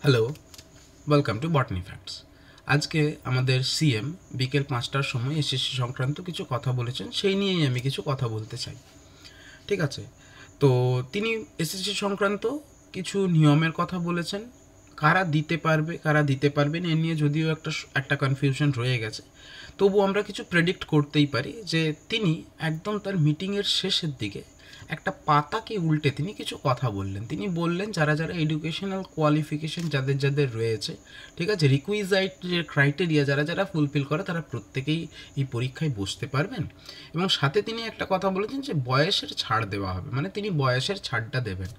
Hello, welcome to botany facts. আজকে আমাদের CM বিকেল 5টার সময় এসএসসি সংক্রান্ত কিছু কথা বলেছেন, সেই নিয়েই আমি কিছু কথা বলতে চাই। ঠিক আছে, তো তিনি এসএসসি সংক্রান্ত কিছু নিয়মের কথা বলেছেন। কারা দিতে পারবে কারা দিতে পারবে না এ নিয়ে যদিও একটা কনফিউশন রয়ে গেছে, তবু আমরা কিছু প্রেডিক্ট করতেই পারি যে তিনি একদম তার মিটিংয়ের শেষের দিকে একটা পাতাকে উল্টে তিনি কিছু কথা বললেন। তিনি বললেন যারা যারা এডুকেশনাল কোয়ালিফিকেশন যাদের যাদের রয়েছে, ঠিক আছে, রিকুইজাইট যে ক্রাইটেরিয়া যারা যারা ফুলফিল করে তারা প্রত্যেকেই এই পরীক্ষায় বসতে পারবেন। এবং সাথে তিনি একটা কথা বলেছেন যে বয়সের ছাড় দেওয়া হবে, মানে তিনি বয়সের ছাড়টা দেবেন।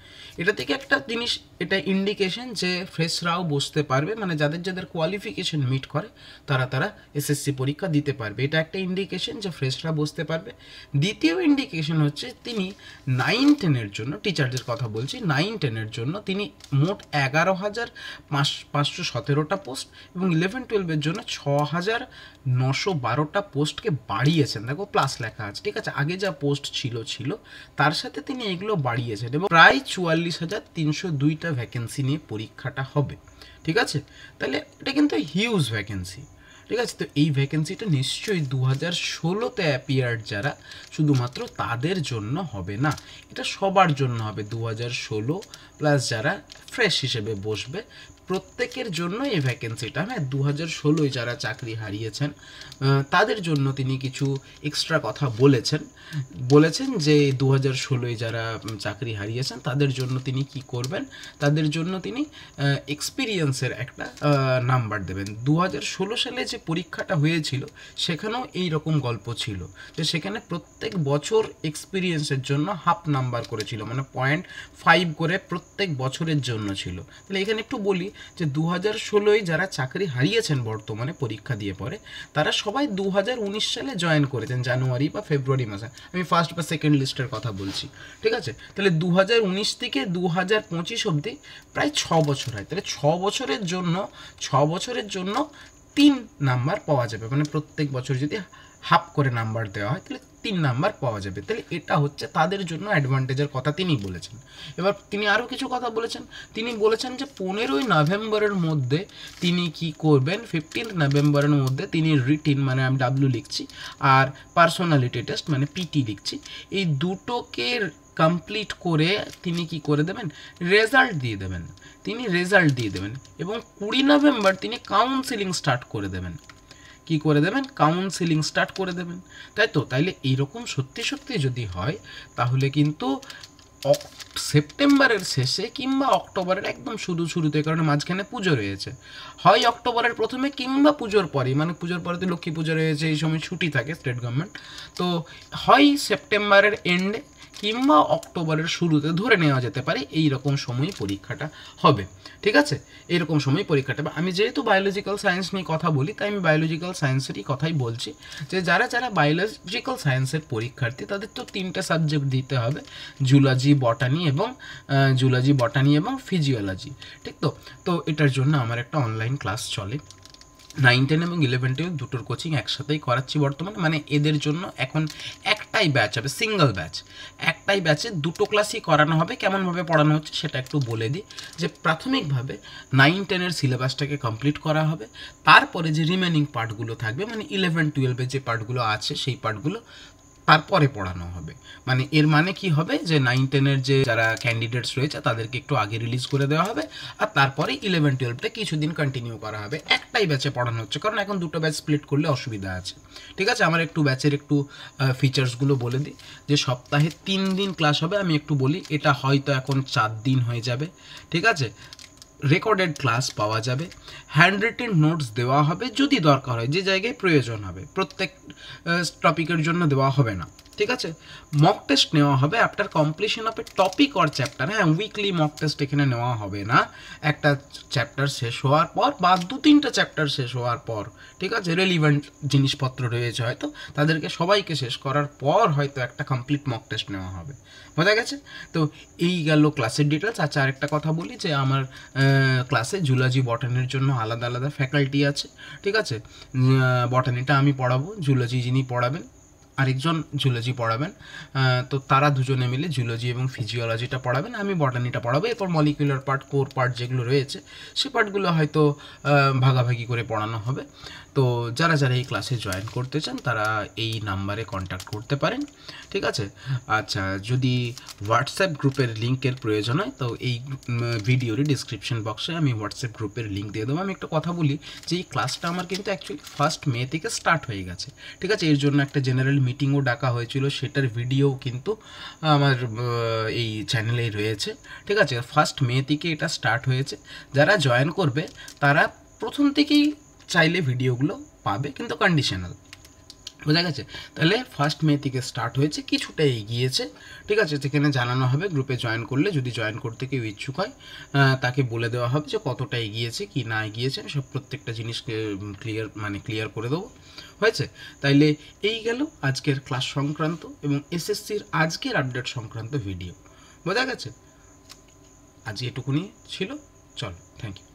এটা থেকে একটা জিনিস, এটা ইন্ডিকেশন যে ফ্রেশরাও বসতে পারবে, মানে যাদের যাদের কোয়ালিফিকেশন মিট করে তারা তারা এসএসসি পরীক্ষা দিতে পারবে। এটা একটা ইন্ডিকেশন যে ফ্রেশরা বসতে পারবে। দ্বিতীয় ইন্ডিকেশন হচ্ছে তিনি 9-10-এর জন্য, টিচারদের কথা বলছি, 9-10-এর জন্য তিনি মোট 11,517টা পোস্ট এবং 11-12-এর জন্য 6,912টা পোস্টকে বাড়িয়েছেন। দেখো প্লাস লেখা আছে, ঠিক আছে, আগে যা পোস্ট ছিল তার সাথে তিনি এগুলো বাড়িয়েছেন এবং প্রায় 44,302টা ভ্যাকেন্সি নিয়ে পরীক্ষাটা হবে। ঠিক আছে, তাহলে এটা কিন্তু হিউজ ভ্যাকেন্সি। ঠিক আছে, তো এই ভ্যাকেন্সিটা নিশ্চয়ই 2016-তে অ্যাপিয়ার্ড যারা, শুধুমাত্র তাদের জন্য হবে না, এটা সবার জন্য হবে। 2016 প্লাস যারা ফ্রেশ হিসেবে বসবে প্রত্যেকের জন্য এই ভ্যাকেন্সিটা। হ্যাঁ, 2016-য় যারা চাকরি হারিয়েছেন তাদের জন্য তিনি কিছু এক্সট্রা কথা বলেছেন যে 2016-য় যারা চাকরি হারিয়েছেন তাদের জন্য তিনি কি করবেন, তাদের জন্য তিনি এক্সপিরিয়েন্সের একটা নাম্বার দেবেন। 2016 সালে যে পরীক্ষাটা হয়েছিল সেখানেও এই রকম গল্প ছিল যে সেখানে প্রত্যেক বছর এক্সপিরিয়েন্সের জন্য হাফ নাম্বার করেছিল, মানে 0.5 করে প্রত্যেক বছরের জন্য ছিল। তাহলে এখানে একটু বলি যে 2016-য় যারা চাকরি হারিয়েছেন বর্তমানে পরীক্ষা দিয়ে পরে, তারা সবাই 2019 সালে জয়েন করেছেন, জানুয়ারি বা ফেব্রুয়ারি মাসে। আমি ফার্স্ট বা সেকেন্ড লিস্টের কথা বলছি। ঠিক আছে, তাহলে 2019 থেকে 2025 অবধি প্রায় 6 বছর হয়। তাহলে 6 বছরের জন্য 3 নাম্বার পাওয়া যাবে, মানে প্রত্যেক বছর যদি হাফ করে নাম্বার দেওয়া হয় তাহলে 3 নাম্বার পাওয়া যাবে। তাহলে এটা হচ্ছে তাদের জন্য অ্যাডভান্টেজের কথা তিনি বলেছেন। এবার তিনি আরও কিছু কথা বলেছেন। তিনি বলেছেন যে 15ই নভেম্বরের মধ্যে তিনি কি করবেন, 15 নভেম্বরের মধ্যে তিনি রিটিন, মানে আমি ডাব্লিউ লিখছি, আর পার্সোনালিটি টেস্ট মানে পিটি লিখছি, এই দুটোকে কমপ্লিট করে তিনি কি করে দেবেন, রেজাল্ট দিয়ে দেবেন এবং 20 নভেম্বর তিনি কাউন্সিলিং স্টার্ট করে দেবেন। কি করে দেবেন, কাউন্সিলিং স্টার্ট করে দেবেন, তাই তো? তাইলে এইরকম সত্যি সত্যি যদি হয় তাহলে কিন্তু সেপ্টেম্বরের শেষে কিংবা অক্টোবরের একদম শুরুতে, কারণ মাঝখানে পুজো রয়েছে, হয় অক্টোবরের প্রথমে কিংবা পুজোর পরে, মানে পুজোর পরে তো লক্ষ্মী পুজো রয়েছে, এই সময় ছুটি থাকে স্টেট গভর্নমেন্ট, তো হয় সেপ্টেম্বরের এন্ডে কিংবা অক্টোবরের শুরুতে ধরে নেওয়া যেতে পারে এই রকম সময় পরীক্ষাটা হবে। ঠিক আছে, এইরকম সময় পরীক্ষাটা। আমি যেহেতু বায়োলজিক্যাল সায়েন্স নিয়ে কথা বলি তাই আমি বায়োলজিক্যাল সায়েন্সেরই কথাই বলছি, যে যারা যারা বায়োলজিক্যাল সায়েন্সের পরীক্ষার্থী তাদের তো 3টে সাবজেক্ট দিতে হবে, জুলজি, বটানি এবং ফিজিওলজি। ঠিক তো? তো এটার জন্য আমার একটা অনলাইন ক্লাস চলে, 9-10 এবং 11-12 দুটোর কোচিং একসাথেই করাচ্ছি বর্তমানে। মানে এদের জন্য এখন একটাই ব্যাচ হবে, সিঙ্গল ব্যাচ, একটাই ব্যাচে দুটো ক্লাসই করানো হবে। কেমনভাবে পড়ানো হচ্ছে সেটা একটু বলে দিই, যে প্রাথমিকভাবে 9-10-এর সিলেবাসটাকে কমপ্লিট করা হবে, তারপরে যে রিমেনিং পার্টগুলো থাকবে, মানে 11-12-এর যে পার্টগুলো আছে সেই পার্টগুলো তারপরে পড়ানো হবে। মানে এর মানে কি হবে, যে 9-10-এর যে যারা ক্যান্ডিডেটস রয়েছে তাদেরকে একটু আগে রিলিজ করে দেওয়া হবে, আর তারপরে 11-12টা কিছুদিন কন্টিনিউ করা হবে। একটাই ব্যাচে পড়ানো হচ্ছে, কারণ এখন দুটো ব্যাচ স্প্লিট করলে অসুবিধা আছে। ঠিক আছে, আমার একটু ব্যাচের একটু ফিচার্সগুলো বলে দিই, যে সপ্তাহে 3 দিন ক্লাস হবে। আমি একটু বলি, এটা হয়তো এখন 4 দিন হয়ে যাবে। ঠিক আছে, রেকর্ডেড ক্লাস পাওয়া যাবে, হ্যান্ড রিটেন নোটস দেওয়া হবে যদি দরকার হয়, যে জায়গায় প্রয়োজন হবে, প্রত্যেক টপিকের জন্য দেওয়া হবে না। ঠিক আছে, মক টেস্ট নেওয়া হবে after completion of A topic or chapter. হ্যাঁ, উইকলি মক টেস্ট এখানে নেওয়া হবে না, একটা চ্যাপ্টার শেষ হওয়ার পর বা 2-3টা চ্যাপ্টার শেষ হওয়ার পর। ঠিক আছে, রেলিভেন্ট জিনিসপত্র রয়েছে হয়তো, তাদেরকে সবাইকে শেষ করার পর হয়তো একটা কমপ্লিট মক টেস্ট নেওয়া হবে। বোঝা গেছে? তো এই গেল ক্লাসের ডিটেলস। আচ্ছা, আরেকটা কথা বলি, যে আমার ক্লাসে জুলজি বটানির জন্য আলাদা আলাদা ফ্যাকাল্টি আছে। ঠিক আছে, বটানিটা আমি পড়াবো, জুলজি যিনি পড়াবেন আরেকজন জুলজি পড়াবেন। তো তারা দুজনে মিলে জুলজি এবং ফিজিওলজিটা পড়াবেন, আমি বটানিটা পড়াবো। এরপর মলিকুলার পার্ট, কোর পার্ট যেগুলো রয়েছে সে পার্টগুলো হয়তো ভাগাভাগি করে পড়ানো হবে। তো যারা যারা এই ক্লাসে জয়েন করতে চান তারা এই নাম্বারে কন্ট্যাক্ট করতে পারেন, ঠিক আছে। আচ্ছা, যদি হোয়াটসঅ্যাপ গ্রুপের লিঙ্কের প্রয়োজন হয় তো এই ভিডিওর ডিসক্রিপশন বক্সে আমি হোয়াটসঅ্যাপ গ্রুপের লিঙ্ক দিয়ে দেবো। আমি একটা কথা বলি যে এই ক্লাসটা আমার কিন্তু অ্যাকচুয়ালি 1 মে থেকে স্টার্ট হয়ে গেছে, ঠিক আছে। এর জন্য একটা জেনারেল মিটিংও ডাকা হয়েছিল, সেটার ভিডিও কিন্তু আমার এই চ্যানেলেই রয়েছে, ঠিক আছে। 1 মে থেকে এটা স্টার্ট হয়েছে। যারা জয়েন করবে তারা প্রথম থেকেই চাইলে ভিডিওগুলো পাবে, কিন্তু কন্ডিশনাল, বোঝা গেছে। তাহলে 1 মে থেকে স্টার্ট হয়েছে, কিছুটা এগিয়েছে, ঠিক আছে। সেখানে জানানো হবে গ্রুপে জয়েন করলে, যদি জয়েন করতে কেউ ইচ্ছুক হয় তাকে বলে দেওয়া হবে যে কতটা এগিয়েছে কি না এগিয়েছে, সব প্রত্যেকটা জিনিস ক্লিয়ার করে দেবো, হয়েছে। তাইলে এই গেল আজকের ক্লাস সংক্রান্ত এবং এসএসসির আজকের আপডেট সংক্রান্ত ভিডিও, বোঝা গেছে। আজ এটুকুনি ছিল, চলো, থ্যাংক ইউ।